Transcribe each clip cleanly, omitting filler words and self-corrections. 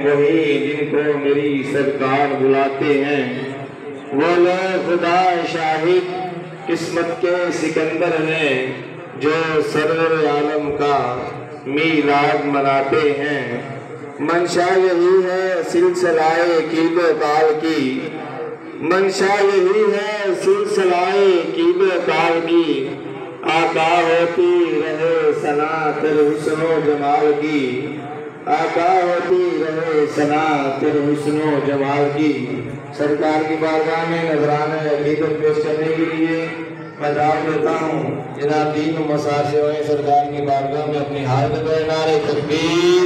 वही जिनको मेरी सरकार बुलाते हैं। वो लोग खुदा शाहिद किस्मत के सिकंदर हैं जो सरवर आलम का मीलाद मनाते हैं। मंशा यही है सिलसिलाए कीदो काल की, मंशा यही है सिलसिलाए कीदो काल की। आका होती रहे सना तेरे हुस्नो जमाल की, आका होती रहे सना तेरे हुस्नो जमाल की। सरकार की बारगाह में नजराना अकीदत पेश करने के लिए मैं दाव देता हूँ जनाब दीन मसाज सेवाएं सरकार की बारगाह में अपनी हालत में नारे तकबीर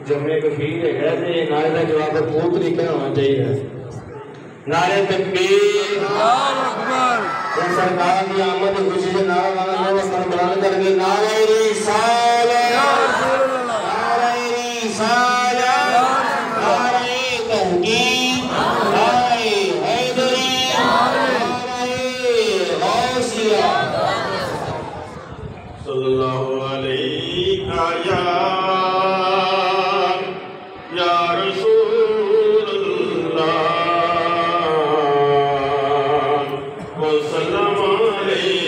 जमने कबीर है थे नारे का जवाब पूर्ण तरीका होना चाहिए। नारे तकबीर सरकार की आमद खुशी से नारा बुलंद करके नारे रिसालत, नारे रिसालत, नारे तहकीक, नारे हैदरी, नारे गौसिया। सल्लल्लाहु अलैहि या रसूलल्लाह वसल्लम अलैहि